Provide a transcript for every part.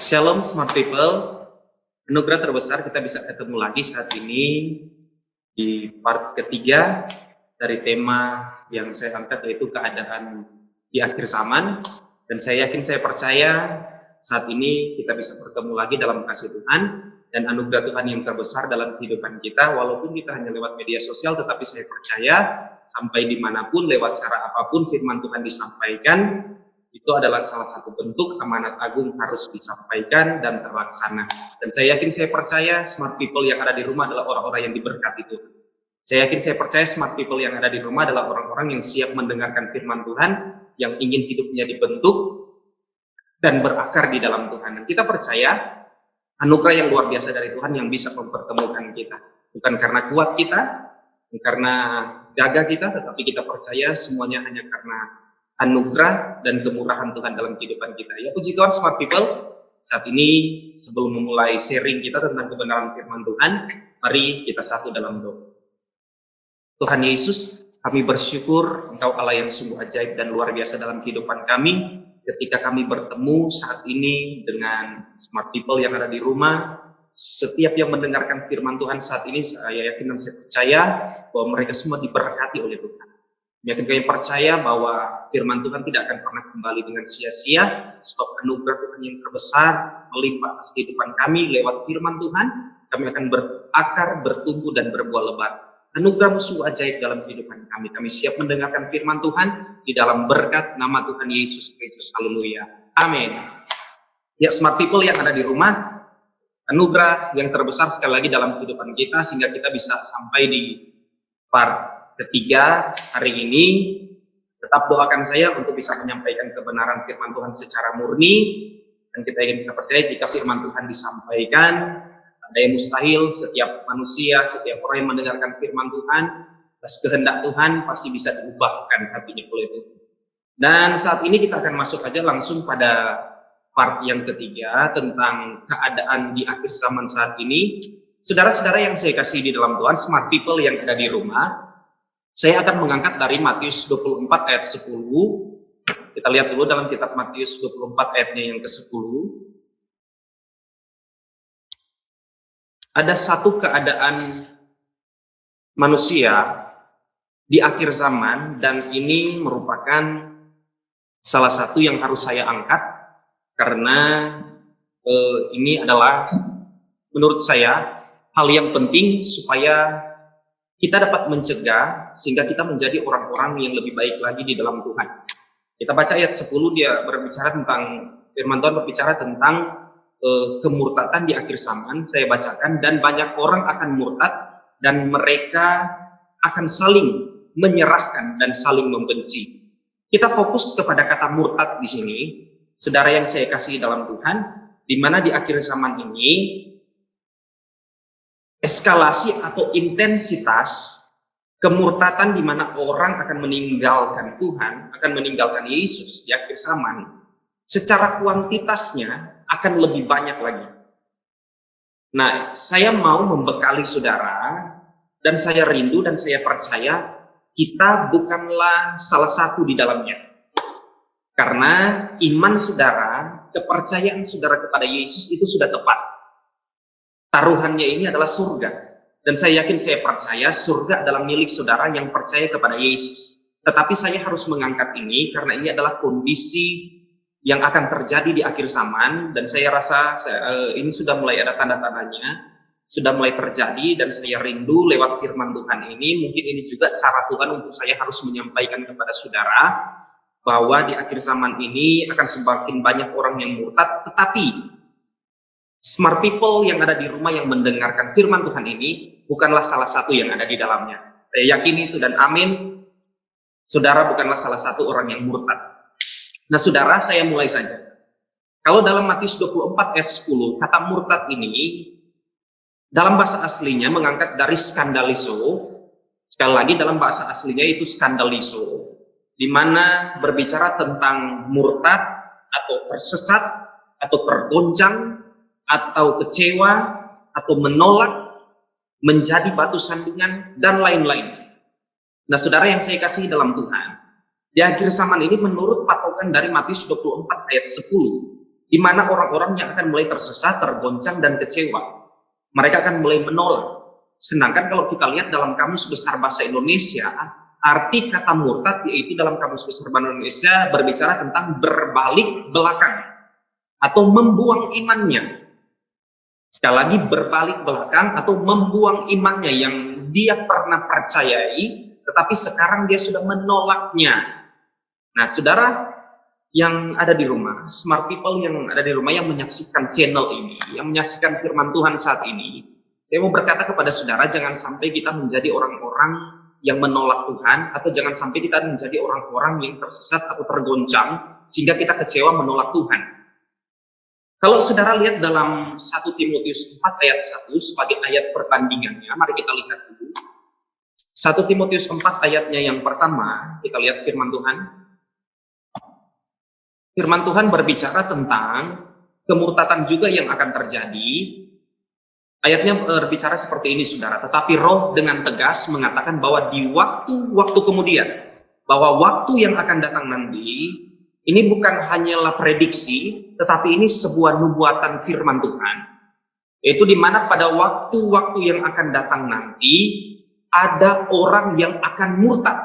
Shalom smart people, anugerah terbesar kita bisa ketemu lagi saat ini di part ketiga dari tema yang saya angkat, yaitu keadaan di akhir zaman. Dan saya yakin, saya percaya saat ini kita bisa bertemu lagi dalam kasih Tuhan dan anugerah Tuhan yang terbesar dalam kehidupan kita. Walaupun kita hanya lewat media sosial, tetapi saya percaya sampai dimanapun, lewat cara apapun firman Tuhan disampaikan, itu adalah salah satu bentuk amanat agung harus disampaikan dan terlaksana. Dan saya yakin, saya percaya smart people yang ada di rumah adalah orang-orang yang diberkati Tuhan. Saya yakin, saya percaya smart people yang ada di rumah adalah orang-orang yang siap mendengarkan firman Tuhan, yang ingin hidupnya dibentuk dan berakar di dalam Tuhan. Dan kita percaya anugerah yang luar biasa dari Tuhan yang bisa mempertemukan kita. Bukan karena kuat kita, bukan karena gagah kita, tetapi kita percaya semuanya hanya karena anugerah dan kemurahan Tuhan dalam kehidupan kita. Ya puji Tuhan smart people, saat ini sebelum memulai sharing kita tentang kebenaran firman Tuhan, mari kita satu dalam doa. Tuhan Yesus, kami bersyukur Engkau Allah yang sungguh ajaib dan luar biasa dalam kehidupan kami. Ketika kami bertemu saat ini dengan smart people yang ada di rumah, setiap yang mendengarkan firman Tuhan saat ini, saya yakin dan saya percaya bahwa mereka semua diberkati oleh Tuhan. Yakin kami percaya bahwa firman Tuhan tidak akan pernah kembali dengan sia-sia, sebab anugerah Tuhan yang terbesar melimpah atas kehidupan kami lewat firman Tuhan. Kami akan berakar, bertumbuh, dan berbuah lebat. Anugerah-Mu sungguh ajaib dalam kehidupan kami. Kami siap mendengarkan firman Tuhan di dalam berkat nama Tuhan Yesus Kristus. Haleluya. Amin. Ya smart people yang ada di rumah, anugerah yang terbesar sekali lagi dalam kehidupan kita sehingga kita bisa sampai di part ketiga hari ini. Tetap doakan saya untuk bisa menyampaikan kebenaran firman Tuhan secara murni, dan kita percaya jika firman Tuhan disampaikan, ada yang mustahil. Setiap manusia, setiap orang yang mendengarkan firman Tuhan atas kehendak Tuhan pasti bisa diubahkan hatinya oleh Tuhan. Dan saat ini kita akan masuk aja langsung pada part yang ketiga tentang keadaan di akhir zaman saat ini. Saudara-saudara yang saya kasih di dalam Tuhan, smart people yang ada di rumah, saya akan mengangkat dari Matius 24 ayat 10. Kita lihat dulu dalam kitab Matius 24 ayatnya yang ke-10. Ada satu keadaan manusia di akhir zaman, dan ini merupakan salah satu yang harus saya angkat, karena ini adalah menurut saya hal yang penting supaya kita dapat mencegah sehingga kita menjadi orang-orang yang lebih baik lagi di dalam Tuhan. Kita baca ayat 10, dia berbicara tentang, firman Tuhan berbicara tentang kemurtatan di akhir zaman. Saya bacakan, dan banyak orang akan murtad dan mereka akan saling menyerahkan dan saling membenci. Kita fokus kepada kata murtad di sini, saudara yang saya kasih dalam Tuhan, di mana di akhir zaman ini eskalasi atau intensitas kemurtatan di mana orang akan meninggalkan Tuhan, akan meninggalkan Yesus di akhir zaman, secara kuantitasnya akan lebih banyak lagi. Nah, saya mau membekali saudara, dan saya rindu dan saya percaya kita bukanlah salah satu di dalamnya. Karena iman saudara, kepercayaan saudara kepada Yesus itu sudah tepat. Taruhannya ini adalah surga. Dan saya yakin, saya percaya surga adalah milik saudara yang percaya kepada Yesus. Tetapi saya harus mengangkat ini karena ini adalah kondisi yang akan terjadi di akhir zaman. Dan saya rasa ini sudah mulai ada tanda-tandanya, sudah mulai terjadi, dan saya rindu lewat firman Tuhan ini. Mungkin ini juga cara Tuhan untuk saya harus menyampaikan kepada saudara bahwa di akhir zaman ini akan semakin banyak orang yang murtad. Tetapi smart people yang ada di rumah yang mendengarkan firman Tuhan ini bukanlah salah satu yang ada di dalamnya. Saya yakin itu, dan amin. Saudara bukanlah salah satu orang yang murtad. Nah saudara, saya mulai saja. Kalau dalam Matius 24 ayat 10, kata murtad ini dalam bahasa aslinya mengangkat dari skandalizo. Sekali lagi, dalam bahasa aslinya itu skandalizo, di mana berbicara tentang murtad atau tersesat atau tergoncang atau kecewa atau menolak, menjadi batu sandungan, dan lain-lain. Nah saudara yang saya kasih dalam Tuhan, di akhir zaman ini menurut patokan dari Matius 24 ayat 10, di mana orang-orang yang akan mulai tersesat, tergoncang, dan kecewa. Mereka akan mulai menolak. Sedangkan kalau kita lihat dalam Kamus Besar Bahasa Indonesia, arti kata murtad yaitu dalam Kamus Besar Bahasa Indonesia berbicara tentang berbalik belakang atau membuang imannya. Sekali lagi, berbalik belakang atau membuang imannya yang dia pernah percayai, tetapi sekarang dia sudah menolaknya. Nah, saudara yang ada di rumah, smart people yang ada di rumah yang menyaksikan channel ini, yang menyaksikan firman Tuhan saat ini, saya mau berkata kepada saudara, jangan sampai kita menjadi orang-orang yang menolak Tuhan, atau jangan sampai kita menjadi orang-orang yang tersesat atau tergoncang, sehingga kita kecewa menolak Tuhan. Kalau saudara lihat dalam 1 Timotius 4 ayat 1 sebagai ayat perbandingannya, mari kita lihat dulu. 1 Timotius 4 ayatnya yang pertama, kita lihat firman Tuhan. Firman Tuhan berbicara tentang kemurtatan juga yang akan terjadi. Ayatnya berbicara seperti ini, saudara. Tetapi Roh dengan tegas mengatakan bahwa di waktu-waktu kemudian, bahwa waktu yang akan datang nanti, ini bukan hanyalah prediksi, tetapi ini sebuah nubuatan firman Tuhan. Yaitu di mana pada waktu-waktu yang akan datang nanti, ada orang yang akan murtad,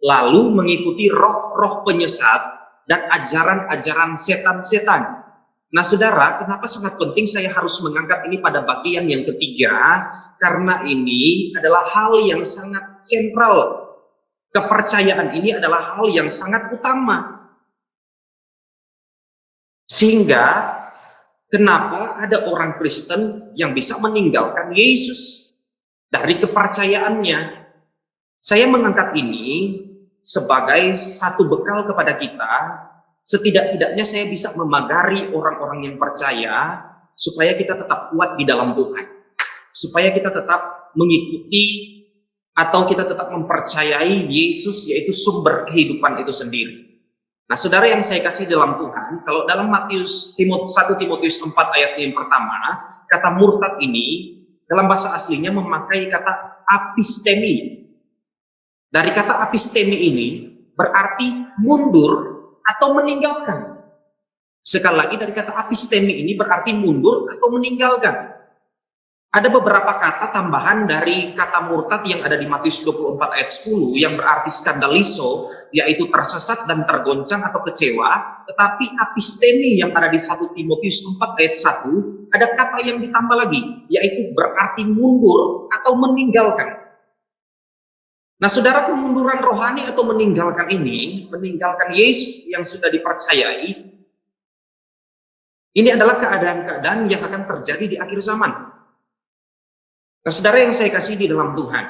lalu mengikuti roh-roh penyesat, dan ajaran-ajaran setan-setan. Nah, saudara, kenapa sangat penting saya harus mengangkat ini pada bagian yang ketiga? Karena ini adalah hal yang sangat sentral. Kepercayaan ini adalah hal yang sangat utama. Sehingga, kenapa ada orang Kristen yang bisa meninggalkan Yesus dari kepercayaannya? Saya mengangkat ini sebagai satu bekal kepada kita, setidak-tidaknya saya bisa memagari orang-orang yang percaya supaya kita tetap kuat di dalam Tuhan, supaya kita tetap mengikuti atau kita tetap mempercayai Yesus yaitu sumber kehidupan itu sendiri. Nah, saudara yang saya kasih dalam Tuhan, kalau dalam 1 Timotius 4 ayat yang pertama, kata murtad ini dalam bahasa aslinya memakai kata apistemi. Dari kata apistemi ini berarti mundur atau meninggalkan. Sekali lagi, dari kata apistemi ini berarti mundur atau meninggalkan. Ada beberapa kata tambahan dari kata murtad yang ada di Matius 24 ayat 10 yang berarti skandaliso, yaitu tersesat dan tergoncang atau kecewa. Tetapi apistemi yang ada di 1 Timotius 4 ayat 1 ada kata yang ditambah lagi, yaitu berarti mundur atau meninggalkan. Nah, saudara, kemunduran rohani atau meninggalkan ini, meninggalkan Yesus yang sudah dipercayai, ini adalah keadaan-keadaan yang akan terjadi di akhir zaman. Nah, saudara yang saya kasih di dalam Tuhan,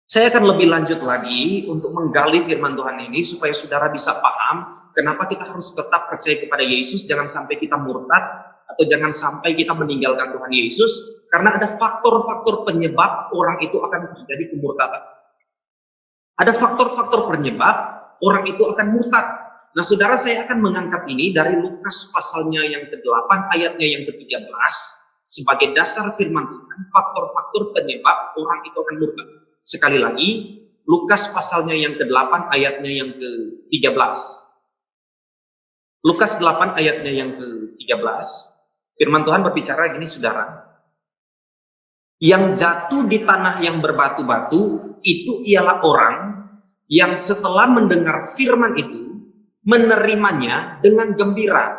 saya akan lebih lanjut lagi untuk menggali firman Tuhan ini supaya saudara bisa paham kenapa kita harus tetap percaya kepada Yesus, jangan sampai kita murtad atau jangan sampai kita meninggalkan Tuhan Yesus, karena ada faktor-faktor penyebab orang itu akan terjadi kemurtadan. Ada faktor-faktor penyebab orang itu akan murtad. Nah, saudara, saya akan mengangkat ini dari Lukas pasalnya yang ke-8 ayatnya yang ke-13 sebagai dasar firman Tuhan, faktor-faktor penyebab orang itu akan murtad. Sekali lagi, Lukas pasalnya yang ke-8 ayatnya yang ke-13. Lukas 8 ayatnya yang ke-13, firman Tuhan berbicara gini, saudara. Yang jatuh di tanah yang berbatu-batu itu ialah orang yang setelah mendengar firman itu menerimanya dengan gembira,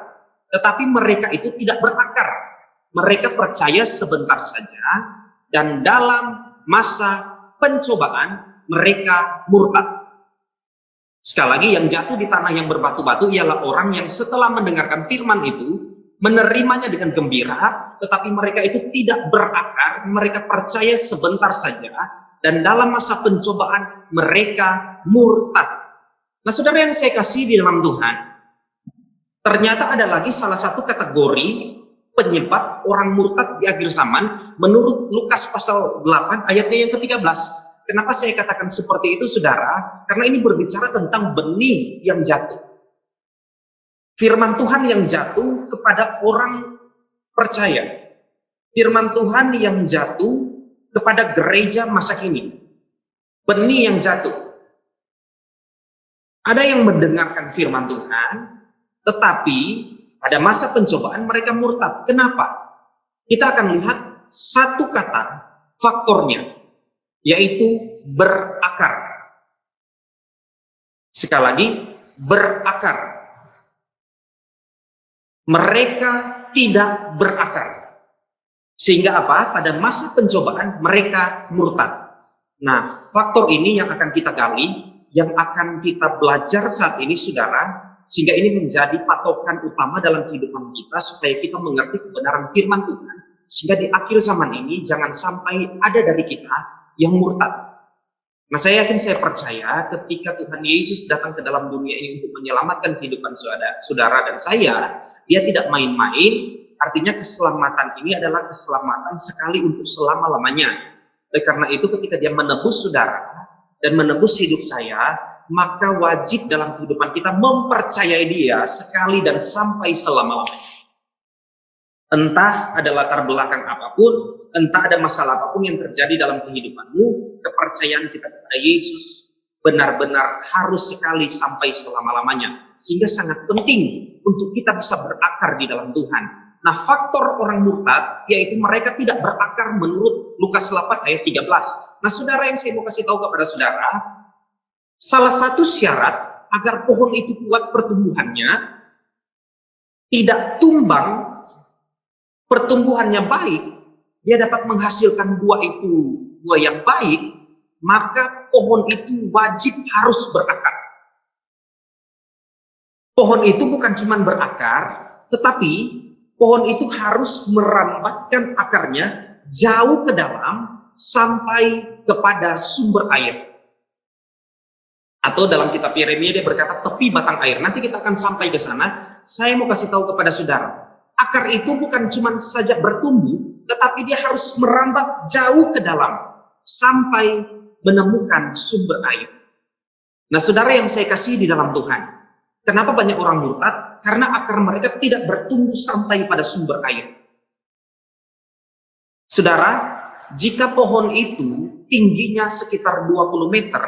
tetapi mereka itu tidak berakar. Mereka percaya sebentar saja dan dalam masa pencobaan mereka murtad. Sekali lagi, yang jatuh di tanah yang berbatu-batu ialah orang yang setelah mendengarkan firman itu menerimanya dengan gembira, tetapi mereka itu tidak berakar, mereka percaya sebentar saja, dan dalam masa pencobaan mereka murtad. Nah, saudara yang saya kasih di dalam Tuhan, ternyata ada lagi salah satu kategori penyebab orang murtad di akhir zaman menurut Lukas pasal 8 ayatnya yang ke-13. Kenapa saya katakan seperti itu, saudara? Karena ini berbicara tentang benih yang jatuh. Firman Tuhan yang jatuh kepada orang percaya. Firman Tuhan yang jatuh kepada gereja masa kini. Benih yang jatuh. Ada yang mendengarkan firman Tuhan, tetapi Pada masa pencobaan mereka murtad. Kenapa? Kita akan lihat satu kata faktornya, yaitu berakar. Sekali lagi, berakar. Mereka tidak berakar. Sehingga apa? Pada masa pencobaan mereka murtad. Nah, faktor ini yang akan kita gali, yang akan kita belajar saat ini, saudara, sehingga ini menjadi patokan utama dalam kehidupan kita, supaya kita mengerti kebenaran firman Tuhan, sehingga di akhir zaman ini jangan sampai ada dari kita yang murtad. Nah, saya yakin, saya percaya ketika Tuhan Yesus datang ke dalam dunia ini untuk menyelamatkan kehidupan saudara dan saya, dia tidak main-main. Artinya keselamatan ini adalah keselamatan sekali untuk selama-lamanya. Oleh karena itu, ketika dia menebus saudara dan menebus hidup saya, maka wajib dalam kehidupan kita mempercayai dia sekali dan sampai selama-lamanya. Entah ada latar belakang apapun, entah ada masalah apapun yang terjadi dalam kehidupanmu, kepercayaan kita kepada Yesus benar-benar harus sekali sampai selama-lamanya. Sehingga sangat penting untuk kita bisa berakar di dalam Tuhan. Nah, faktor orang murtad, yaitu mereka tidak berakar menurut Lukas 8 ayat 13. Nah, saudara, yang saya mau kasih tahu kepada saudara, salah satu syarat agar pohon itu kuat pertumbuhannya, tidak tumbang, pertumbuhannya baik, dia dapat menghasilkan buah yang baik, maka pohon itu wajib harus berakar. Pohon itu bukan cuma berakar, tetapi pohon itu harus merambatkan akarnya jauh ke dalam sampai kepada sumber air. Atau dalam kitab Yeremia dia berkata tepi batang air. Nanti kita akan sampai ke sana. Saya mau kasih tahu kepada saudara, akar itu bukan cuma saja bertumbuh, tetapi dia harus merambat jauh ke dalam sampai menemukan sumber air. Nah, saudara yang saya kasih di dalam Tuhan, kenapa banyak orang murtad? Karena akar mereka tidak bertumbuh sampai pada sumber air. Saudara, jika pohon itu tingginya sekitar 20 meter,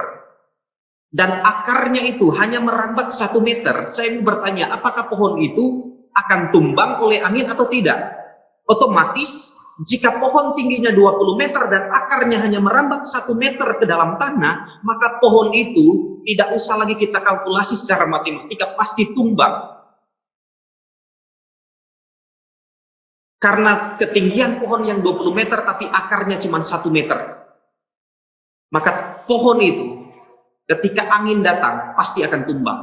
dan akarnya itu hanya merambat 1 meter, saya mau bertanya, apakah pohon itu akan tumbang oleh angin atau tidak? Otomatis, jika pohon tingginya 20 meter dan akarnya hanya merambat 1 meter ke dalam tanah, maka pohon itu tidak usah lagi kita kalkulasi secara matematika, pasti tumbang. Karena ketinggian pohon yang 20 meter tapi akarnya cuma 1 meter. Maka pohon itu ketika angin datang pasti akan tumbang.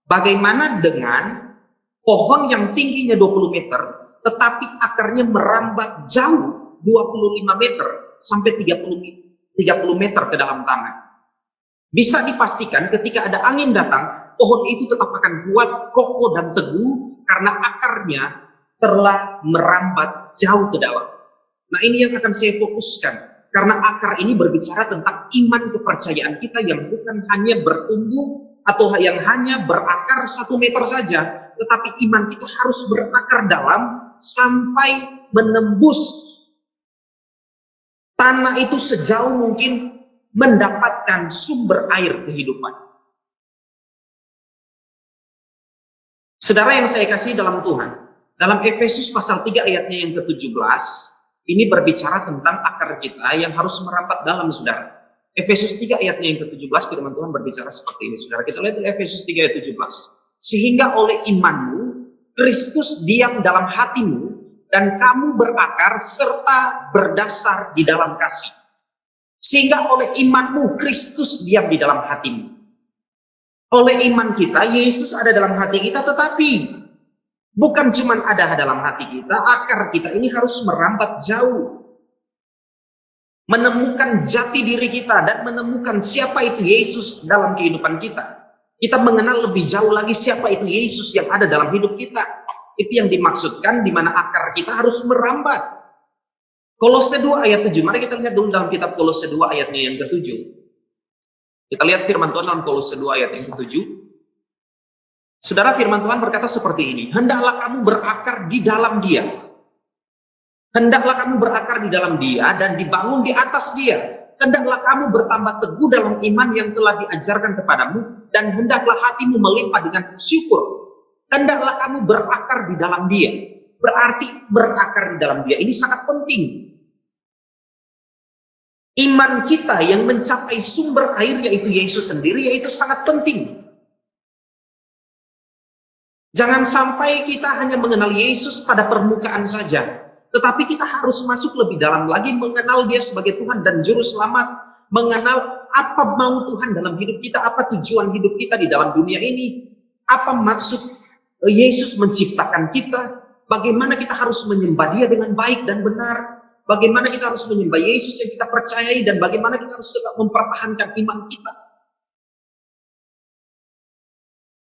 Bagaimana dengan pohon yang tingginya 20 meter tetapi akarnya merambat jauh 25 meter sampai 30 meter ke dalam tanah? Bisa dipastikan ketika ada angin datang, pohon itu tetap akan kuat, kokoh dan teguh karena akarnya telah merambat jauh ke dalam. Nah, ini yang akan saya fokuskan. Karena akar ini berbicara tentang iman kepercayaan kita yang bukan hanya bertumbuh atau yang hanya berakar 1 meter saja, tetapi iman kita harus berakar dalam sampai menembus tanah itu sejauh mungkin mendapatkan sumber air kehidupan. Saudara yang saya kasih dalam Tuhan, dalam Efesus pasal 3 ayatnya yang ke-17, ini berbicara tentang akar kita yang harus merambat dalam, saudara. Efesus 3 ayatnya yang ke-17, firman Tuhan berbicara seperti ini, saudara. Kita lihat Efesus 3 ayat 17. Sehingga oleh imanmu, Kristus diam dalam hatimu, dan kamu berakar serta berdasar di dalam kasih. Sehingga oleh imanmu, Kristus diam di dalam hatimu. Oleh iman kita, Yesus ada dalam hati kita, tetapi bukan cuma ada dalam hati kita, akar kita ini harus merambat jauh. Menemukan jati diri kita dan menemukan siapa itu Yesus dalam kehidupan kita. Kita mengenal lebih jauh lagi siapa itu Yesus yang ada dalam hidup kita. Itu yang dimaksudkan di mana akar kita harus merambat. Kolose 2 ayat 7, mari kita lihat dulu dalam kitab Kolose 2 ayatnya yang ke-7. Kita lihat firman Tuhan dalam Kolose 2 ayat yang ke-7. Saudara, firman Tuhan berkata seperti ini, hendaklah kamu berakar di dalam Dia. Hendaklah kamu berakar di dalam Dia dan dibangun di atas Dia. Hendaklah kamu bertambah teguh dalam iman yang telah diajarkan kepadamu, dan hendaklah hatimu melimpah dengan syukur. Hendaklah kamu berakar di dalam Dia. Berarti berakar di dalam Dia ini sangat penting. Iman kita yang mencapai sumber air yaitu Yesus sendiri, yaitu sangat penting. Jangan sampai kita hanya mengenal Yesus pada permukaan saja, tetapi kita harus masuk lebih dalam lagi, mengenal Dia sebagai Tuhan dan Juru Selamat, mengenal apa mau Tuhan dalam hidup kita, apa tujuan hidup kita di dalam dunia ini, apa maksud Yesus menciptakan kita, bagaimana kita harus menyembah Dia dengan baik dan benar, bagaimana kita harus menyembah Yesus yang kita percayai, dan bagaimana kita harus tetap mempertahankan iman kita.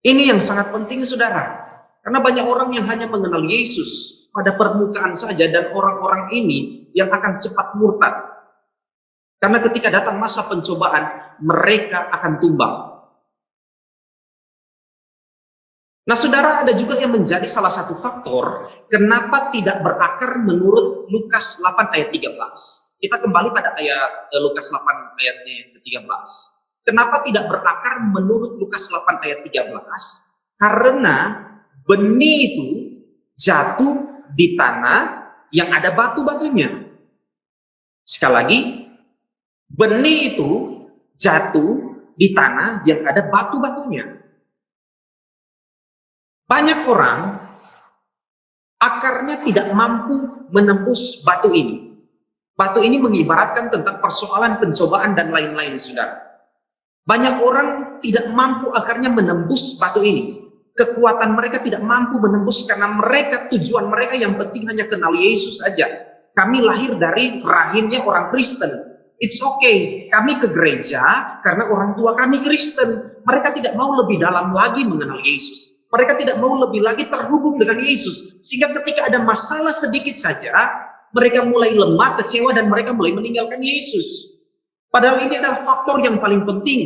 Ini yang sangat penting, saudara. Karena banyak orang yang hanya mengenal Yesus pada permukaan saja, dan orang-orang ini yang akan cepat murtad. Karena ketika datang masa pencobaan, mereka akan tumbang. Nah, saudara, ada juga yang menjadi salah satu faktor kenapa tidak berakar menurut Lukas 8 ayat 13. Kita kembali pada ayat Lukas 8 ayatnya yang ke-13. Kenapa tidak berakar menurut Lukas 8 ayat 13? Karena benih itu jatuh di tanah yang ada batu-batunya. Sekali lagi, benih itu jatuh di tanah yang ada batu-batunya. Banyak orang akarnya tidak mampu menembus batu ini. Batu ini mengibaratkan tentang persoalan pencobaan dan lain-lain, saudara. Banyak orang tidak mampu akarnya menembus batu ini. Kekuatan mereka tidak mampu menembus karena mereka, tujuan mereka yang penting hanya kenal Yesus saja. Kami lahir dari rahimnya orang Kristen. It's okay, kami ke gereja karena orang tua kami Kristen. Mereka tidak mau lebih dalam lagi mengenal Yesus. Mereka tidak mau lebih lagi terhubung dengan Yesus. Sehingga ketika ada masalah sedikit saja, mereka mulai lemah, kecewa, dan mereka mulai meninggalkan Yesus. Padahal ini adalah faktor yang paling penting,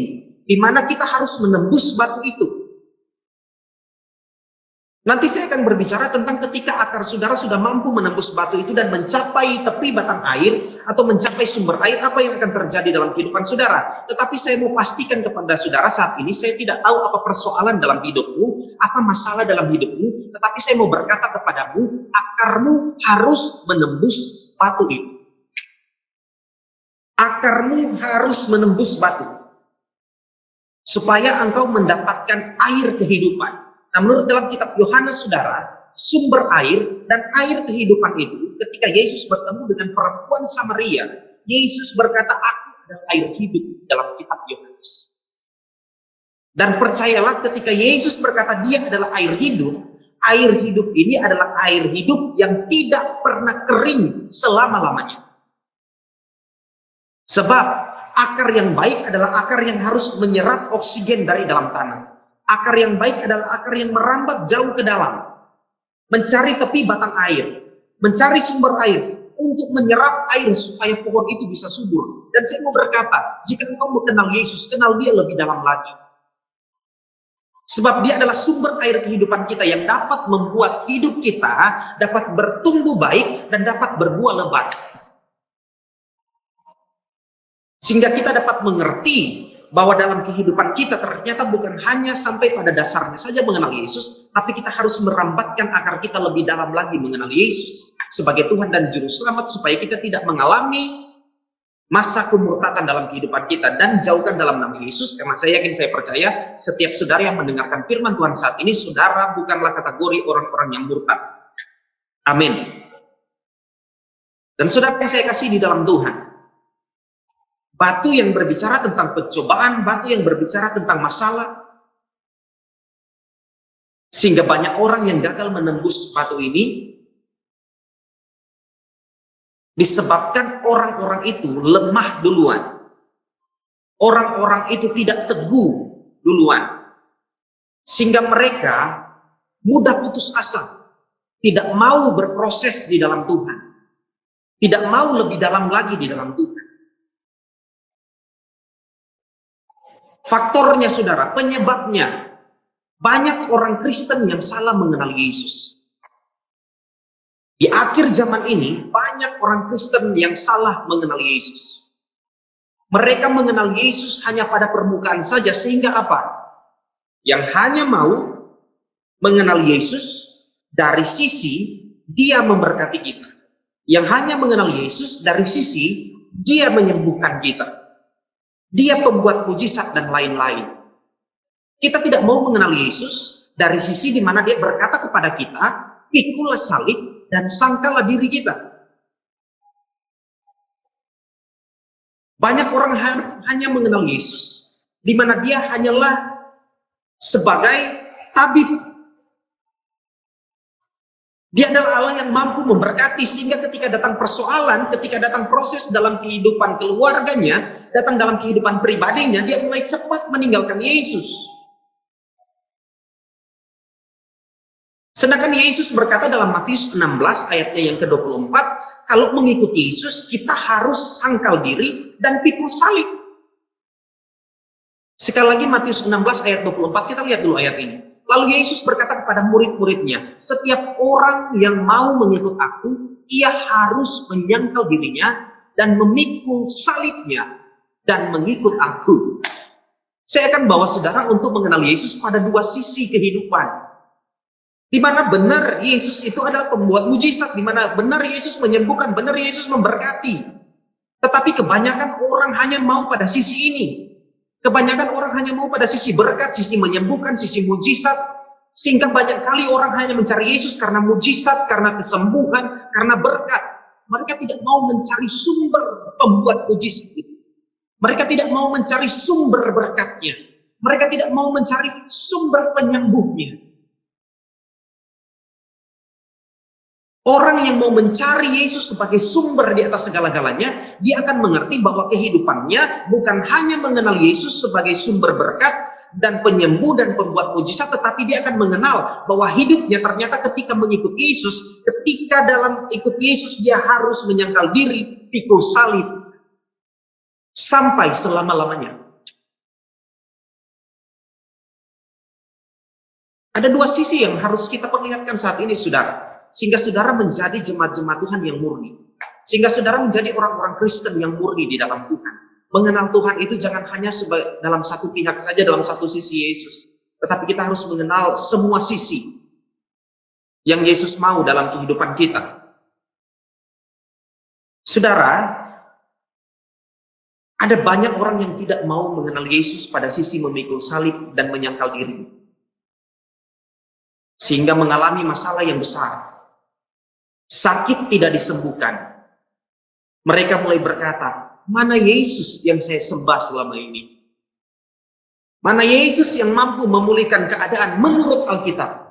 di mana kita harus menembus batu itu. Nanti saya akan berbicara tentang ketika akar saudara sudah mampu menembus batu itu dan mencapai tepi batang air atau mencapai sumber air, apa yang akan terjadi dalam kehidupan saudara. Tetapi saya mau pastikan kepada saudara saat ini, saya tidak tahu apa persoalan dalam hidupmu, apa masalah dalam hidupmu, tetapi saya mau berkata kepadamu, akarmu harus menembus batu itu. Akarmu harus menembus batu supaya engkau mendapatkan air kehidupan. Nah, menurut dalam kitab Yohanes, saudara, sumber air dan air kehidupan itu ketika Yesus bertemu dengan perempuan Samaria, Yesus berkata, aku adalah air hidup, dalam kitab Yohanes. Dan percayalah, ketika Yesus berkata dia adalah air hidup ini adalah air hidup yang tidak pernah kering selama-lamanya. Sebab akar yang baik adalah akar yang harus menyerap oksigen dari dalam tanah. Akar yang baik adalah akar yang merambat jauh ke dalam, mencari tepi batang air, mencari sumber air untuk menyerap air supaya pohon itu bisa subur. Dan saya mau berkata, jika engkau mau kenal Yesus, kenal Dia lebih dalam lagi. Sebab Dia adalah sumber air kehidupan kita yang dapat membuat hidup kita dapat bertumbuh baik dan dapat berbuah lebat. Sehingga kita dapat mengerti bahwa dalam kehidupan kita ternyata bukan hanya sampai pada dasarnya saja mengenal Yesus, tapi kita harus merambatkan akar kita lebih dalam lagi mengenal Yesus sebagai Tuhan dan Juru Selamat, supaya kita tidak mengalami masa kemurtatan dalam kehidupan kita, dan jauhkan dalam nama Yesus. Karena saya yakin, saya percaya setiap saudara yang mendengarkan firman Tuhan saat ini, saudara bukanlah kategori orang-orang yang murtad. Amin. Dan saudara yang saya kasih di dalam Tuhan, batu yang berbicara tentang pencobaan, batu yang berbicara tentang masalah, sehingga banyak orang yang gagal menembus batu ini disebabkan orang-orang itu lemah duluan. Orang-orang itu tidak teguh duluan, sehingga mereka mudah putus asa, tidak mau berproses di dalam Tuhan, tidak mau lebih dalam lagi di dalam Tuhan. Faktornya, saudara, penyebabnya, banyak orang Kristen yang salah mengenal Yesus. Di akhir zaman ini, banyak orang Kristen yang salah mengenal Yesus. Mereka mengenal Yesus hanya pada permukaan saja, sehingga apa? Yang hanya mau mengenal Yesus dari sisi dia memberkati kita. Yang hanya mengenal Yesus dari sisi dia menyembuhkan kita. Dia pembuat mujizat dan lain-lain. Kita tidak mau mengenal Yesus dari sisi di mana dia berkata kepada kita, pikulah salib dan sangkallah diri kita. Banyak orang hanya mengenal Yesus di mana dia hanyalah sebagai tabib. Dia adalah Allah yang mampu memberkati, sehingga ketika datang persoalan, ketika datang proses dalam kehidupan keluarganya, datang dalam kehidupan pribadinya, dia mulai cepat meninggalkan Yesus. Sedangkan Yesus berkata dalam Matius 16 ayatnya yang ke-24, kalau mengikuti Yesus, kita harus sangkal diri dan pikul salib. Sekali lagi Matius 16 ayat 24, kita lihat dulu ayat ini. Lalu Yesus berkata kepada murid-muridnya, setiap orang yang mau mengikut aku, ia harus menyangkal dirinya dan memikul salibnya dan mengikut aku. Saya akan bawa saudara untuk mengenal Yesus pada dua sisi kehidupan. Di mana benar Yesus itu adalah pembuat mujizat, di mana benar Yesus menyembuhkan, benar Yesus memberkati. Tetapi kebanyakan orang hanya mau pada sisi ini. Kebanyakan orang hanya mau pada sisi berkat, sisi menyembuhkan, sisi mujizat. Sehingga banyak kali orang hanya mencari Yesus karena mujizat, karena kesembuhan, karena berkat. Mereka tidak mau mencari sumber pembuat mujizat itu. Mereka tidak mau mencari sumber berkatnya. Mereka tidak mau mencari sumber penyembuhnya. Orang yang mau mencari Yesus sebagai sumber di atas segala-galanya, dia akan mengerti bahwa kehidupannya bukan hanya mengenal Yesus sebagai sumber berkat dan penyembuh dan pembuat mujizat, tetapi dia akan mengenal bahwa hidupnya ternyata ketika mengikuti Yesus, ketika dalam ikut Yesus dia harus menyangkal diri, pikul salib, sampai selama-lamanya. Ada dua sisi yang harus kita perlihatkan saat ini, saudara. Sehingga saudara menjadi jemaat-jemaat Tuhan yang murni. Sehingga saudara menjadi orang-orang Kristen yang murni di dalam Tuhan. Mengenal Tuhan itu jangan hanya dalam satu pihak saja, dalam satu sisi Yesus. Tetapi kita harus mengenal semua sisi yang Yesus mau dalam kehidupan kita. Saudara, ada banyak orang yang tidak mau mengenal Yesus pada sisi memikul salib dan menyangkal diri. Sehingga mengalami masalah yang besar. Sakit tidak disembuhkan. Mereka mulai berkata, mana Yesus yang saya sembah selama ini? Mana Yesus yang mampu memulihkan keadaan menurut Alkitab?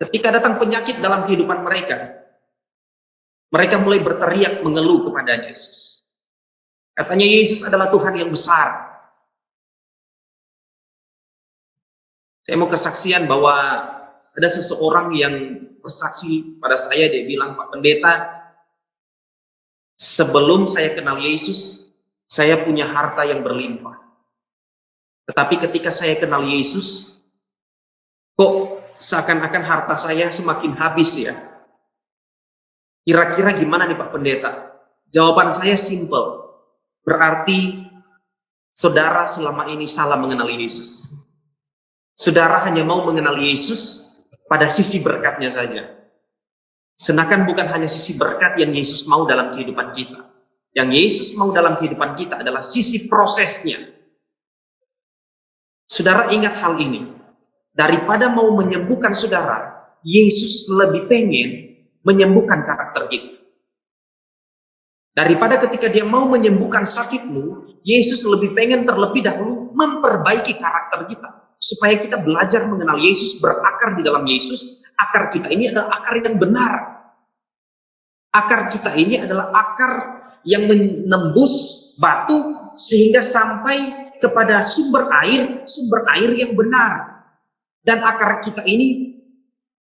Ketika datang penyakit dalam kehidupan mereka, mereka mulai berteriak mengeluh kepada Yesus. Katanya Yesus adalah Tuhan yang besar. Saya mau kesaksian bahwa ada seseorang yang bersaksi pada saya, dia bilang, Pak Pendeta, sebelum saya kenal Yesus, saya punya harta yang berlimpah. Tetapi ketika saya kenal Yesus, kok seakan-akan harta saya semakin habis ya. Kira-kira gimana nih Pak Pendeta? Jawaban saya simple. Berarti saudara selama ini salah mengenal Yesus. Saudara hanya mau mengenal Yesus pada sisi berkatnya saja. Sedangkan bukan hanya sisi berkat yang Yesus mau dalam kehidupan kita. Yang Yesus mau dalam kehidupan kita adalah sisi prosesnya. Saudara ingat hal ini. Daripada mau menyembuhkan saudara, Yesus lebih pengen menyembuhkan karakter kita. Daripada ketika dia mau menyembuhkan sakitmu, Yesus lebih pengen terlebih dahulu memperbaiki karakter kita. Supaya kita belajar mengenal Yesus, berakar di dalam Yesus. Akar kita ini adalah akar yang benar. Akar kita ini adalah akar yang menembus batu sehingga sampai kepada sumber air yang benar. Dan akar kita ini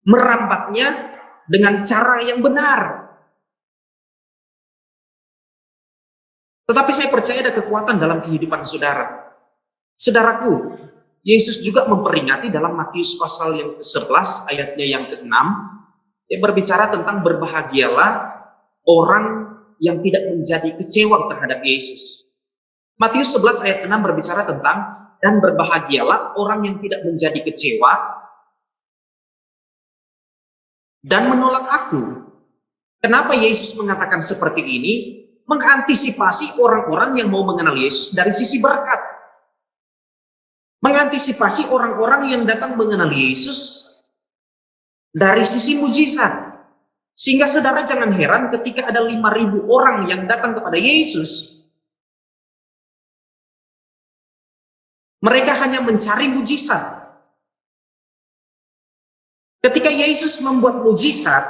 merambatnya dengan cara yang benar. Tetapi saya percaya ada kekuatan dalam kehidupan saudara. Saudaraku, Yesus juga memperingati dalam Matius pasal yang ke-11 ayatnya yang ke-6. Dia berbicara tentang berbahagialah orang yang tidak menjadi kecewa terhadap Yesus. Matius 11 ayat 6 berbicara tentang dan berbahagialah orang yang tidak menjadi kecewa dan menolak aku. Kenapa Yesus mengatakan seperti ini? Mengantisipasi orang-orang yang mau mengenal Yesus dari sisi berkat. Mengantisipasi orang-orang yang datang mengenal Yesus dari sisi mujizat. Sehingga saudara jangan heran ketika ada 5.000 orang yang datang kepada Yesus. Mereka hanya mencari mujizat. Ketika Yesus membuat mujizat,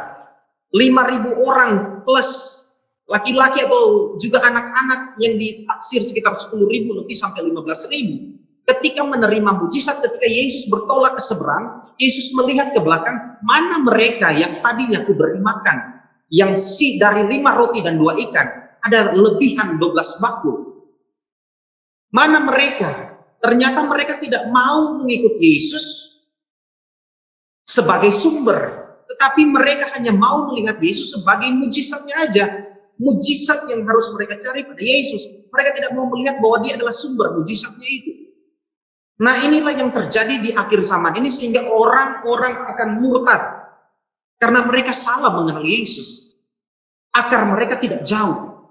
5.000 orang plus laki-laki atau juga anak-anak yang ditaksir sekitar 10.000 lebih sampai 15.000. Ketika menerima mujizat, ketika Yesus bertolak ke seberang, Yesus melihat ke belakang, mana mereka yang tadinya aku beri makan, yang dari 5 roti dan 2 ikan, ada lebihan 12 bakul. Mana mereka? Ternyata mereka tidak mau mengikut Yesus sebagai sumber, tetapi mereka hanya mau melihat Yesus sebagai mujizatnya aja. Mujizat yang harus mereka cari pada Yesus. Mereka tidak mau melihat bahwa dia adalah sumber mujizatnya itu. Nah, inilah yang terjadi di akhir zaman ini, sehingga orang-orang akan murtad karena mereka salah mengenal Yesus. Akar mereka tidak jauh.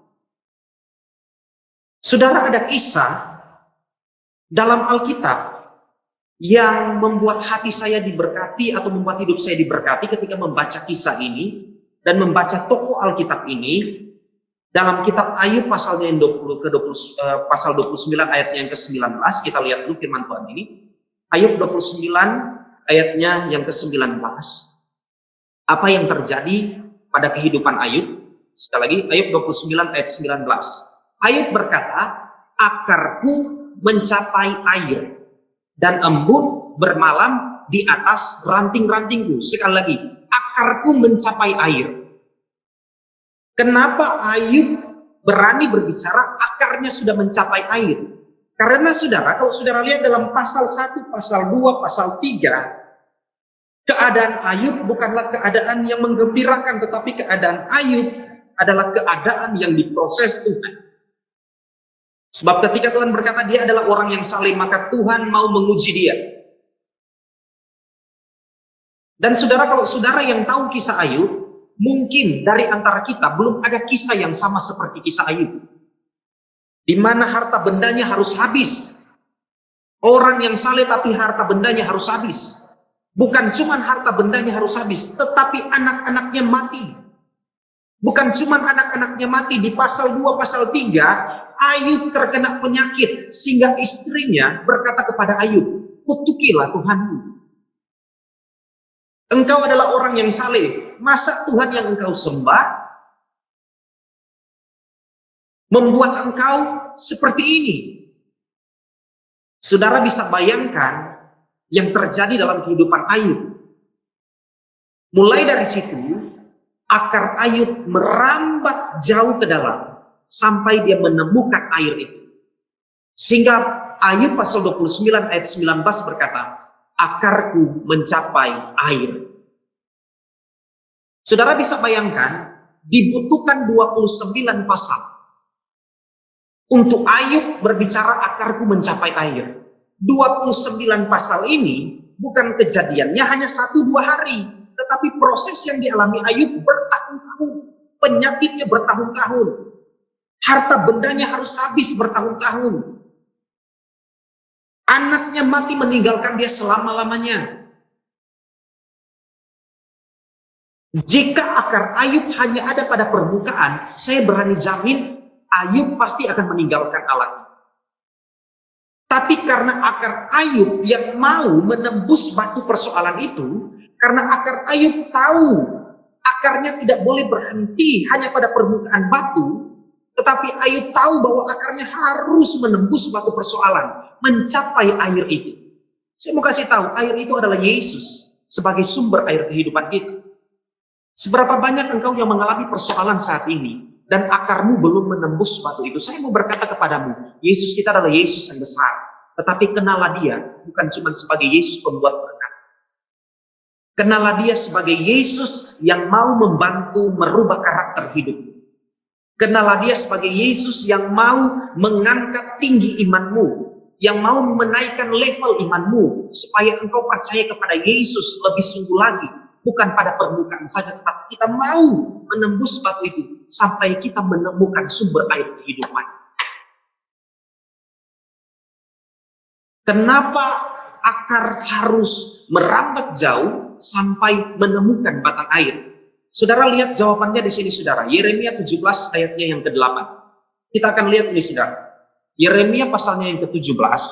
Saudara, ada kisah dalam Alkitab yang membuat hati saya diberkati atau membuat hidup saya diberkati ketika membaca kisah ini dan membaca tokoh Alkitab ini. Dalam kitab Ayub pasalnya yang pasal 29 ayatnya yang ke-19, kita lihat dulu firman Tuhan ini. Ayub 29 ayatnya yang ke-19. Apa yang terjadi pada kehidupan Ayub? Sekali lagi, Ayub 29 ayat 19. Ayub berkata, akarku mencapai air dan embun bermalam di atas ranting-rantingku. Sekali lagi, akarku mencapai air. Kenapa Ayub berani berbicara akarnya sudah mencapai air? Karena saudara, kalau saudara lihat dalam pasal 1, pasal 2, pasal 3, keadaan Ayub bukanlah keadaan yang menggembirakan, tetapi keadaan Ayub adalah keadaan yang diproses Tuhan. Sebab ketika Tuhan berkata dia adalah orang yang saleh, maka Tuhan mau menguji dia. Dan saudara, kalau saudara yang tahu kisah Ayub, mungkin dari antara kita belum ada kisah yang sama seperti kisah Ayub, di mana harta bendanya harus habis. Orang yang saleh tapi harta bendanya harus habis. Bukan cuma harta bendanya harus habis, tetapi anak-anaknya mati. Bukan cuma anak-anaknya mati, di pasal 2, pasal 3, Ayub terkena penyakit, sehingga istrinya berkata kepada Ayub, kutukilah Tuhanmu. Engkau adalah orang yang saleh. Masa Tuhan yang engkau sembah membuat engkau seperti ini? Saudara bisa bayangkan yang terjadi dalam kehidupan Ayub. Mulai dari situ, akar Ayub merambat jauh ke dalam sampai dia menemukan air itu. Sehingga Ayub pasal 29 ayat 19 berkata, akarku mencapai air. Saudara bisa bayangkan, dibutuhkan 29 pasal untuk Ayub berbicara akarku mencapai air. 29 pasal ini bukan kejadiannya hanya 1-2 hari, tetapi proses yang dialami Ayub bertahun-tahun, penyakitnya bertahun-tahun, harta bendanya harus habis bertahun-tahun. Anaknya mati meninggalkan dia selama-lamanya. Jika akar Ayub hanya ada pada permukaan, saya berani jamin Ayub pasti akan meninggalkan Allah. Tapi karena akar Ayub yang mau menembus batu persoalan itu, karena akar Ayub tahu akarnya tidak boleh berhenti hanya pada permukaan batu, tetapi Ayub tahu bahwa akarnya harus menembus batu persoalan, mencapai air itu. Saya mau kasih tahu, air itu adalah Yesus sebagai sumber air kehidupan kita. Seberapa banyak engkau yang mengalami persoalan saat ini dan akarmu belum menembus batu itu? Saya mau berkata kepadamu, Yesus kita adalah Yesus yang besar, tetapi kenalah dia bukan cuma sebagai Yesus pembuat berkat. Kenalah dia sebagai Yesus yang mau membantu merubah karakter hidupmu. Kenalah dia sebagai Yesus yang mau mengangkat tinggi imanmu. yang mau menaikkan level imanmu supaya engkau percaya kepada Yesus lebih sungguh lagi, bukan pada permukaan saja, tetapi kita mau menembus batu itu sampai kita menemukan sumber air kehidupan. Kenapa akar harus merambat jauh sampai menemukan batang air? Saudara lihat jawabannya di sini, saudara. Yeremia 17 ayatnya yang ke-8. Kita akan lihat ini, saudara. Yeremia pasalnya yang ke-17,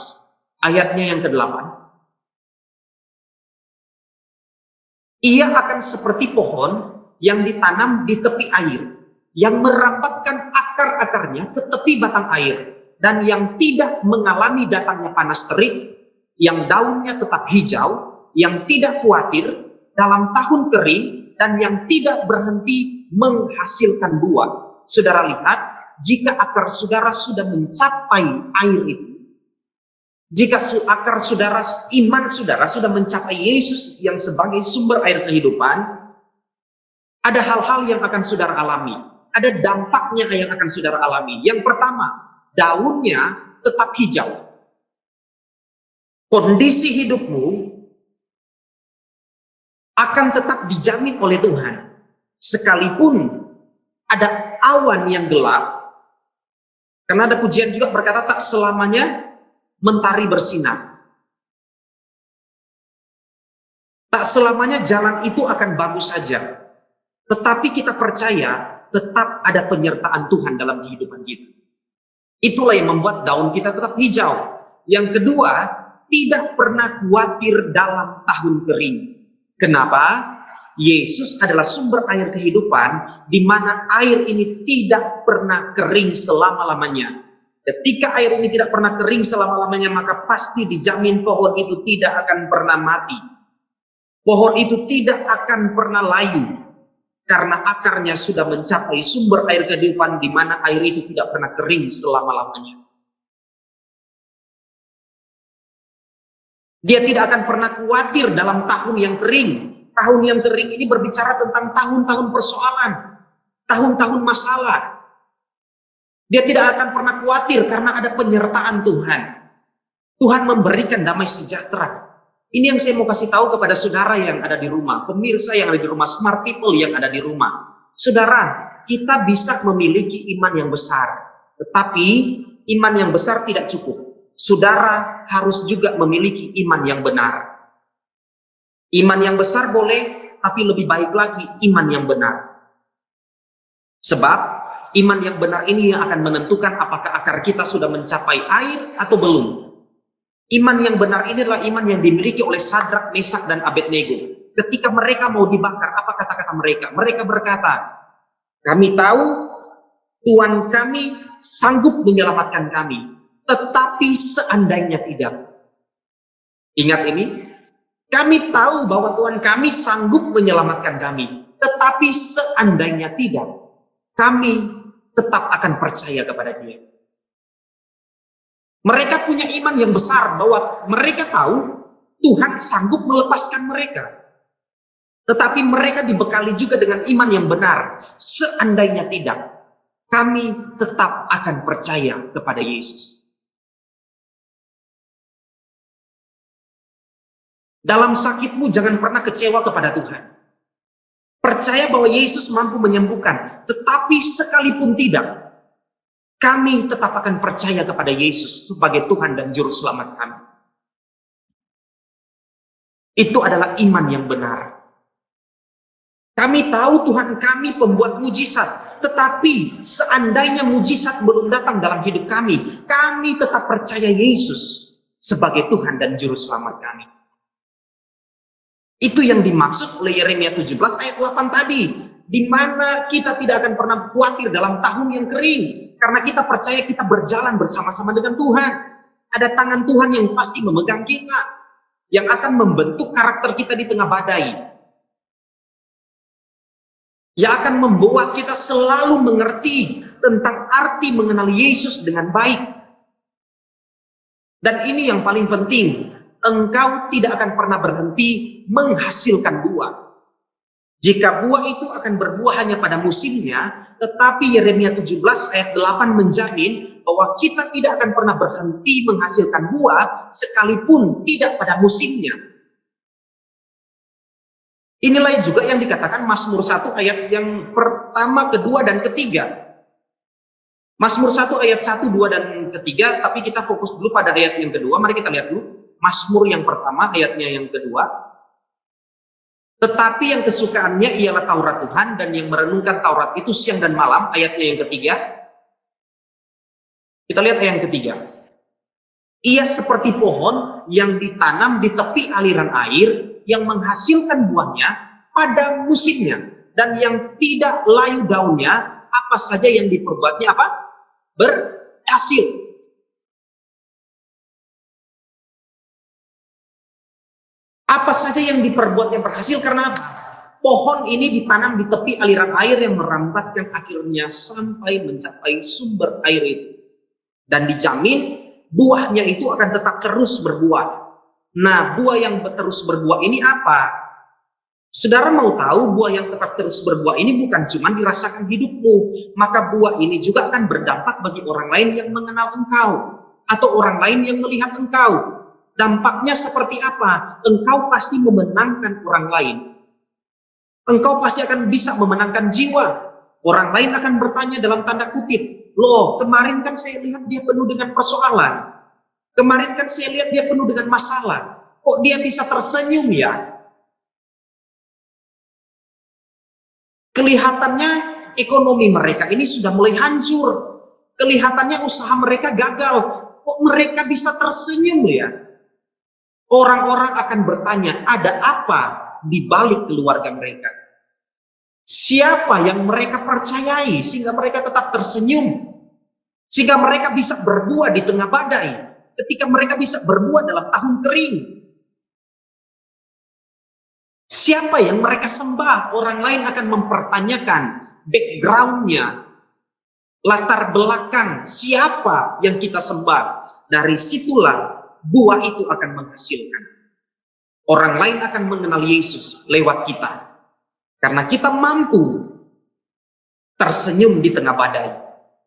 ayatnya yang ke-8. Ia akan seperti pohon yang ditanam di tepi air, yang merambatkan akar-akarnya ke tepi batang air, dan yang tidak mengalami datangnya panas terik, yang daunnya tetap hijau, yang tidak khawatir dalam tahun kering, dan yang tidak berhenti menghasilkan buah. Saudara lihat, jika akar saudara sudah mencapai air itu, jika akar saudara, iman saudara sudah mencapai Yesus yang sebagai sumber air kehidupan, ada hal-hal yang akan saudara alami. Ada dampaknya yang akan saudara alami. Yang pertama, daunnya tetap hijau. Kondisi hidupmu akan tetap dijamin oleh Tuhan. Sekalipun ada awan yang gelap, karena ada pujian juga berkata tak selamanya mentari bersinar. Tak selamanya jalan itu akan bagus saja. Tetapi kita percaya tetap ada penyertaan Tuhan dalam kehidupan kita. Itulah yang membuat daun kita tetap hijau. Yang kedua, tidak pernah khawatir dalam tahun kering. Kenapa? Yesus adalah sumber air kehidupan, di mana air ini tidak pernah kering selama-lamanya. Ketika air ini tidak pernah kering selama-lamanya, maka pasti dijamin pohon itu tidak akan pernah mati. Pohon itu tidak akan pernah layu, karena akarnya sudah mencapai sumber air kehidupan, di mana air itu tidak pernah kering selama-lamanya. Dia tidak akan pernah khawatir dalam tahun yang kering. Tahun yang kering ini berbicara tentang tahun-tahun persoalan, tahun-tahun masalah. Dia tidak akan pernah khawatir karena ada penyertaan Tuhan. Tuhan memberikan damai sejahtera. Ini yang saya mau kasih tahu kepada saudara yang ada di rumah, pemirsa yang ada di rumah, smart people yang ada di rumah. Saudara, kita bisa memiliki iman yang besar, tetapi iman yang besar tidak cukup. Saudara harus juga memiliki iman yang benar. Iman yang besar boleh, tapi lebih baik lagi iman yang benar. Sebab iman yang benar ini yang akan menentukan apakah akar kita sudah mencapai air atau belum. Iman yang benar ini adalah iman yang dimiliki oleh Sadrak, Mesak, dan Abednego. Ketika mereka mau dibakar, apa kata-kata mereka? Mereka berkata, kami tahu Tuhan kami sanggup menyelamatkan kami, tetapi seandainya tidak. Ingat ini, kami tahu bahwa Tuhan kami sanggup menyelamatkan kami, tetapi seandainya tidak, kami tetap akan percaya kepada Dia. Mereka punya iman yang besar bahwa mereka tahu Tuhan sanggup melepaskan mereka. Tetapi mereka dibekali juga dengan iman yang benar. Seandainya tidak, kami tetap akan percaya kepada Yesus. Dalam sakitmu jangan pernah kecewa kepada Tuhan. Percaya bahwa Yesus mampu menyembuhkan, tetapi sekalipun tidak, kami tetap akan percaya kepada Yesus sebagai Tuhan dan Juru Selamat kami. Itu adalah iman yang benar. Kami tahu Tuhan kami pembuat mujizat, tetapi seandainya mujizat belum datang dalam hidup kami, kami tetap percaya Yesus sebagai Tuhan dan Juru Selamat kami. Itu yang dimaksud oleh Yeremia 17 ayat 8 tadi, di mana kita tidak akan pernah khawatir dalam tahun yang kering, karena kita percaya kita berjalan bersama-sama dengan Tuhan. Ada tangan Tuhan yang pasti memegang kita, yang akan membentuk karakter kita di tengah badai, yang akan membawa kita selalu mengerti tentang arti mengenal Yesus dengan baik. Dan ini yang paling penting, engkau tidak akan pernah berhenti menghasilkan buah. Jika buah itu akan berbuah hanya pada musimnya, tetapi Yeremia 17 ayat 8 menjamin bahwa kita tidak akan pernah berhenti menghasilkan buah sekalipun tidak pada musimnya. Inilah juga yang dikatakan Mazmur 1 ayat yang pertama, kedua, dan ketiga. Mazmur 1 ayat 1, 2, dan ketiga, tapi kita fokus dulu pada ayat yang kedua. Mari kita lihat dulu Mazmur yang pertama ayatnya yang kedua. Tetapi yang kesukaannya ialah Taurat Tuhan, dan yang merenungkan Taurat itu siang dan malam, ayatnya yang ketiga. Kita lihat ayat yang ketiga. Ia seperti pohon yang ditanam di tepi aliran air, yang menghasilkan buahnya pada musimnya, dan yang tidak layu daunnya, apa saja yang diperbuatnya apa? Berhasil. Apa saja yang diperbuatnya berhasil, karena apa? Pohon ini ditanam di tepi aliran air yang merambatkan akhirnya sampai mencapai sumber air itu. Dan dijamin buahnya itu akan tetap terus berbuah. Nah, buah yang terus berbuah ini apa? Saudara mau tahu, buah yang tetap terus berbuah ini bukan cuma dirasakan hidupmu, maka buah ini juga akan berdampak bagi orang lain yang mengenal engkau, atau orang lain yang melihat engkau. Dampaknya seperti apa? Engkau pasti memenangkan orang lain. Engkau pasti akan bisa memenangkan jiwa. Orang lain akan bertanya dalam tanda kutip, loh, kemarin kan saya lihat dia penuh dengan persoalan. Kemarin kan saya lihat dia penuh dengan masalah. Kok dia bisa tersenyum ya? Kelihatannya ekonomi mereka ini sudah mulai hancur. Kelihatannya usaha mereka gagal. Kok mereka bisa tersenyum ya? Orang-orang akan bertanya, ada apa di balik keluarga mereka? Siapa yang mereka percayai sehingga mereka tetap tersenyum? Sehingga mereka bisa berbuah di tengah badai. Ketika mereka bisa berbuah dalam tahun kering. Siapa yang mereka sembah? Orang lain akan mempertanyakan backgroundnya, latar belakang siapa yang kita sembah. Dari situlah buah itu akan menghasilkan. Orang lain akan mengenal Yesus lewat kita. Karena kita mampu tersenyum di tengah badai.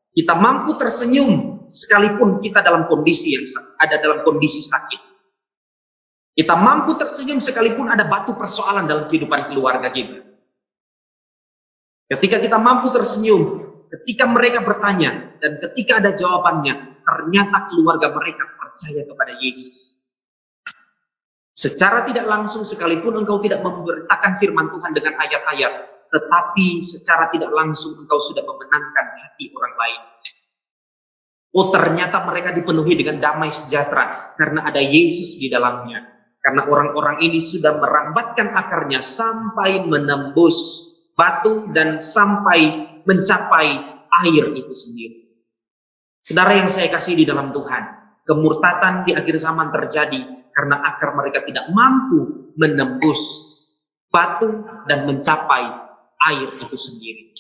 Kita mampu tersenyum sekalipun kita dalam kondisi yang ada dalam kondisi sakit. Kita mampu tersenyum sekalipun ada batu persoalan dalam kehidupan keluarga kita. Ketika kita mampu tersenyum, ketika mereka bertanya, dan ketika ada jawabannya, ternyata keluarga mereka percaya kepada Yesus. Secara tidak langsung sekalipun engkau tidak memberitakan firman Tuhan dengan ayat-ayat, tetapi secara tidak langsung engkau sudah memenangkan hati orang lain. Oh, ternyata mereka dipenuhi dengan damai sejahtera karena ada Yesus di dalamnya. Karena orang-orang ini sudah merambatkan akarnya sampai menembus batu dan sampai mencapai air itu sendiri. Saudara yang saya kasih di dalam Tuhan, kemurtatan di akhir zaman terjadi karena akar mereka tidak mampu menembus batu dan mencapai air itu sendiri.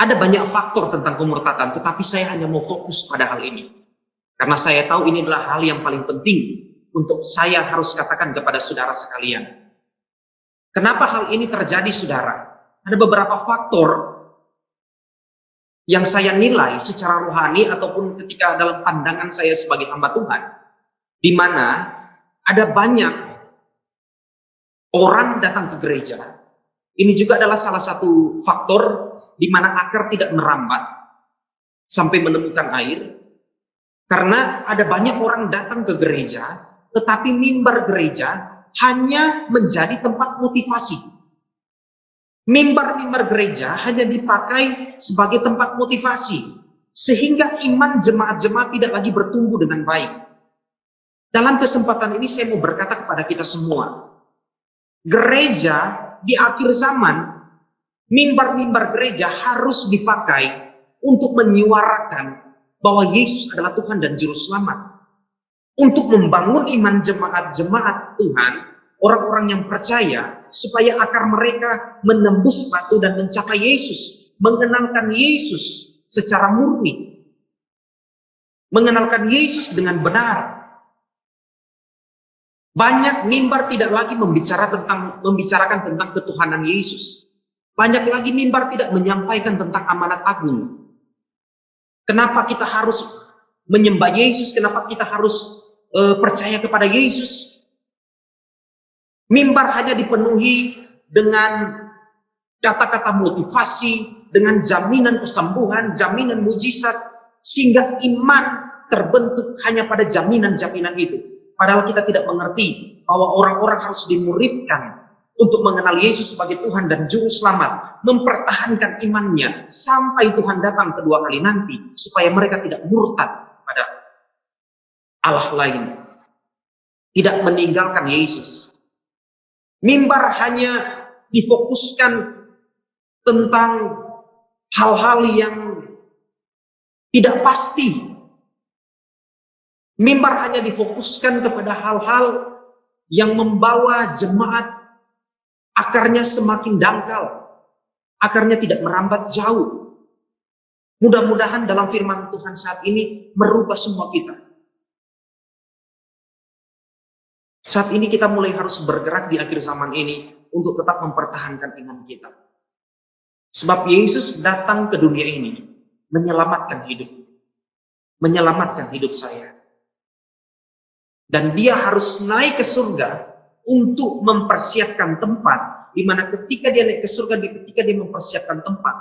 Ada banyak faktor tentang kemurtatan, tetapi saya hanya mau fokus pada hal ini. Karena saya tahu ini adalah hal yang paling penting untuk saya harus katakan kepada saudara sekalian. Kenapa hal ini terjadi, saudara? Ada beberapa faktor yang saya nilai secara rohani ataupun ketika dalam pandangan saya sebagai hamba Tuhan, di mana ada banyak orang datang ke gereja. Ini juga adalah salah satu faktor di mana akar tidak merambat sampai menemukan air. Karena ada banyak orang datang ke gereja, tetapi mimbar gereja hanya menjadi tempat motivasi. Mimbar-mimbar gereja hanya dipakai sebagai tempat motivasi, sehingga iman jemaat-jemaat tidak lagi bertumbuh dengan baik. Dalam kesempatan ini saya mau berkata kepada kita semua, gereja di akhir zaman, mimbar-mimbar gereja harus dipakai untuk menyuarakan bahwa Yesus adalah Tuhan dan Juru Selamat. Untuk membangun iman jemaat-jemaat Tuhan, orang-orang yang percaya, supaya akar mereka menembus batu dan mencapai Yesus, mengenalkan Yesus secara murni, mengenalkan Yesus dengan benar. Banyak mimbar tidak lagi membicarakan tentang ketuhanan Yesus. Banyak lagi mimbar tidak menyampaikan tentang amanat agung. Kenapa kita harus menyembah Yesus? Kenapa kita harus percaya kepada Yesus? Mimbar hanya dipenuhi dengan kata-kata motivasi, dengan jaminan kesembuhan, jaminan mujizat, sehingga iman terbentuk hanya pada jaminan-jaminan itu. Padahal kita tidak mengerti bahwa orang-orang harus dimuridkan untuk mengenal Yesus sebagai Tuhan dan Juru Selamat, mempertahankan imannya sampai Tuhan datang kedua kali nanti, supaya mereka tidak murtad pada Allah lain, tidak meninggalkan Yesus. Mimbar hanya difokuskan tentang hal-hal yang tidak pasti. Mimbar hanya difokuskan kepada hal-hal yang membawa jemaat akarnya semakin dangkal, akarnya tidak merambat jauh. Mudah-mudahan dalam firman Tuhan saat ini merubah semua kita. Saat ini kita mulai harus bergerak di akhir zaman ini untuk tetap mempertahankan iman kita. Sebab Yesus datang ke dunia ini menyelamatkan hidup. Menyelamatkan hidup saya. Dan dia harus naik ke surga untuk mempersiapkan tempat, di mana ketika dia naik ke surga, ketika dia mempersiapkan tempat,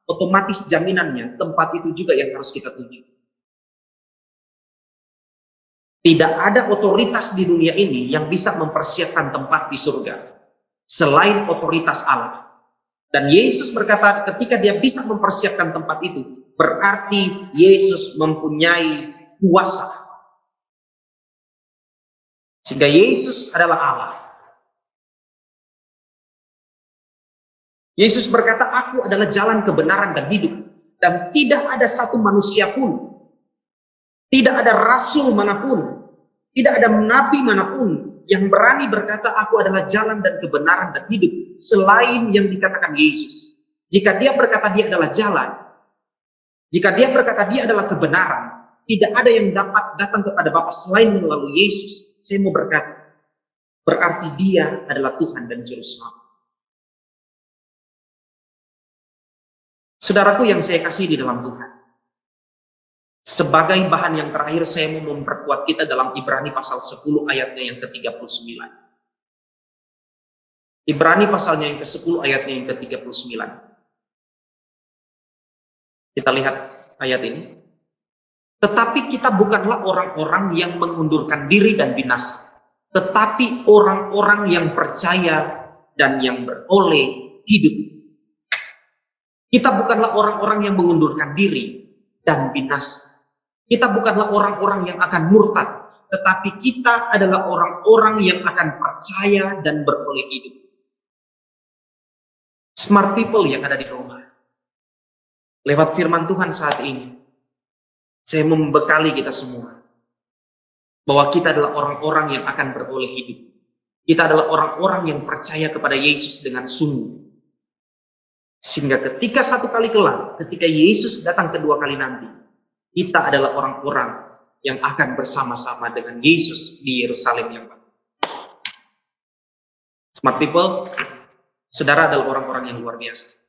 otomatis jaminannya tempat itu juga yang harus kita tuju. Tidak ada otoritas di dunia ini yang bisa mempersiapkan tempat di surga selain otoritas Allah. Dan Yesus berkata ketika dia bisa mempersiapkan tempat itu, berarti Yesus mempunyai kuasa. Sehingga Yesus adalah Allah. Yesus berkata, aku adalah jalan kebenaran dan hidup. Dan tidak ada satu manusia pun, tidak ada rasul manapun, tidak ada nabi manapun yang berani berkata, aku adalah jalan dan kebenaran dan hidup, selain yang dikatakan Yesus. Jika dia berkata dia adalah jalan, jika dia berkata dia adalah kebenaran, tidak ada yang dapat datang kepada Bapa selain melalui Yesus. Saya mau berkata, berarti dia adalah Tuhan dan Juru Selamat. Saudaraku yang saya kasih di dalam Tuhan, sebagai bahan yang terakhir saya mau memperkuat kita dalam Ibrani pasal 10 ayatnya yang ke-39. Ibrani pasalnya yang ke-10 ayatnya yang ke-39. Kita lihat ayat ini. Tetapi kita bukanlah orang-orang yang mengundurkan diri dan binasa, tetapi orang-orang yang percaya dan yang beroleh hidup. Kita bukanlah orang-orang yang mengundurkan diri dan binasa. Kita bukanlah orang-orang yang akan murtad, tetapi kita adalah orang-orang yang akan percaya dan beroleh hidup. Smart people yang ada di rumah. Lewat firman Tuhan saat ini, saya membekali kita semua bahwa kita adalah orang-orang yang akan beroleh hidup. Kita adalah orang-orang yang percaya kepada Yesus dengan sungguh. Sehingga ketika satu kali kelak, ketika Yesus datang kedua kali nanti, kita adalah orang-orang yang akan bersama-sama dengan Yesus di Yerusalem yang baru. Smart people, saudara adalah orang-orang yang luar biasa.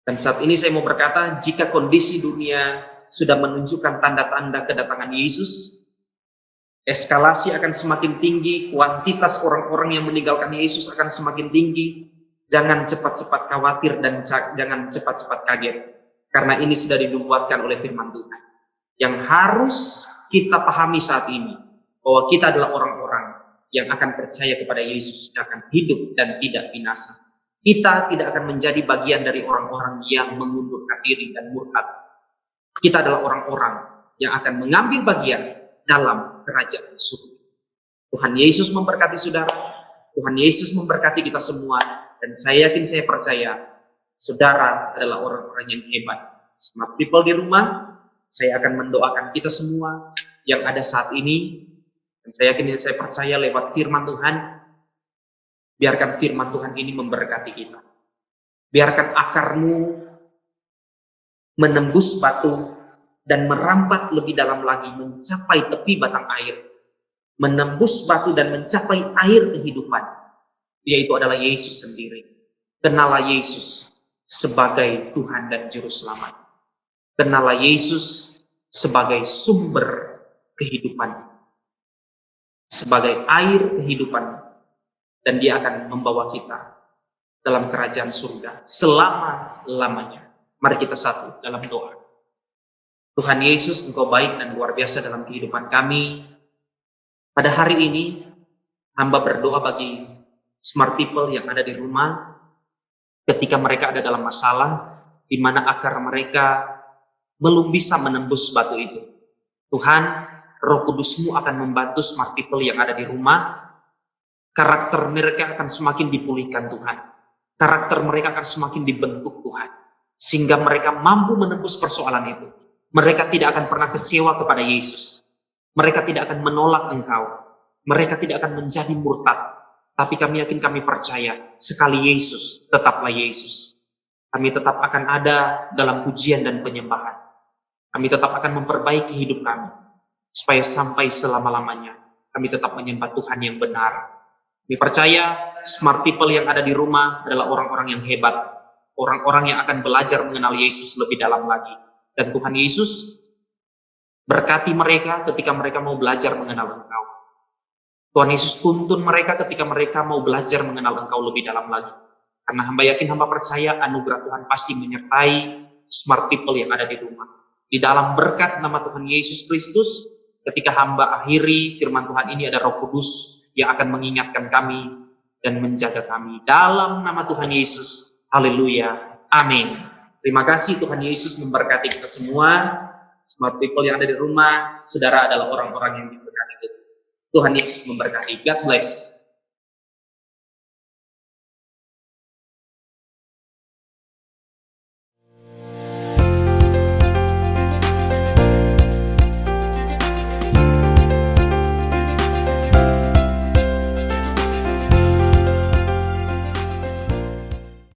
Dan saat ini saya mau berkata, jika kondisi dunia sudah menunjukkan tanda-tanda kedatangan Yesus, eskalasi akan semakin tinggi, kuantitas orang-orang yang meninggalkan Yesus akan semakin tinggi. Jangan cepat-cepat khawatir dan jangan cepat-cepat kaget. Karena ini sudah dinubuatkan oleh firman Tuhan. Yang harus kita pahami saat ini, bahwa kita adalah orang-orang yang akan percaya kepada Yesus, yang akan hidup dan tidak binasa. Kita tidak akan menjadi bagian dari orang-orang yang mengundurkan diri dan murtad. Kita adalah orang-orang yang akan mengambil bagian dalam kerajaan surga. Tuhan Yesus memberkati saudara. Tuhan Yesus memberkati kita semua. Dan saya yakin, saya percaya, saudara adalah orang-orang yang hebat. Smart people di rumah, saya akan mendoakan kita semua yang ada saat ini. Dan saya yakin, saya percaya lewat firman Tuhan, biarkan firman Tuhan ini memberkati kita. Biarkan akarmu menembus batu dan merambat lebih dalam lagi, mencapai tepi batang air. Menembus batu dan mencapai air kehidupan. Yaitu adalah Yesus sendiri. Kenalah Yesus sebagai Tuhan dan Juru Selamat. Kenallah Yesus sebagai sumber kehidupan, sebagai air kehidupan, dan Dia akan membawa kita dalam kerajaan surga selama-lamanya. Mari kita satu dalam doa. Tuhan Yesus, Engkau baik dan luar biasa dalam kehidupan kami. Pada hari ini, hamba berdoa bagi smart people yang ada di rumah, ketika mereka ada dalam masalah, di mana akar mereka belum bisa menembus batu itu. Tuhan, Roh Kudus-Mu akan membantu smart people yang ada di rumah. Karakter mereka akan semakin dipulihkan Tuhan. Karakter mereka akan semakin dibentuk Tuhan. Sehingga mereka mampu menembus persoalan itu. Mereka tidak akan pernah kecewa kepada Yesus. Mereka tidak akan menolak Engkau. Mereka tidak akan menjadi murtad. Tapi kami yakin, kami percaya, sekali Yesus, tetaplah Yesus. Kami tetap akan ada dalam pujian dan penyembahan. Kami tetap akan memperbaiki hidup kami. Supaya sampai selama-lamanya, kami tetap menyembah Tuhan yang benar. Kami percaya, smart people yang ada di rumah adalah orang-orang yang hebat. Orang-orang yang akan belajar mengenal Yesus lebih dalam lagi. Dan Tuhan Yesus berkati mereka ketika mereka mau belajar mengenal Engkau. Tuhan Yesus tuntun mereka ketika mereka mau belajar mengenal Engkau lebih dalam lagi. Karena hamba yakin, hamba percaya anugerah Tuhan pasti menyertai smart people yang ada di rumah. Di dalam berkat nama Tuhan Yesus Kristus, ketika hamba akhiri firman Tuhan ini, ada Roh Kudus yang akan mengingatkan kami dan menjaga kami. Dalam nama Tuhan Yesus, haleluya, amin. Terima kasih, Tuhan Yesus memberkati kita semua. Smart people yang ada di rumah, saudara adalah orang-orang yang diberkati. Tuhan Yesus memberkati. God bless.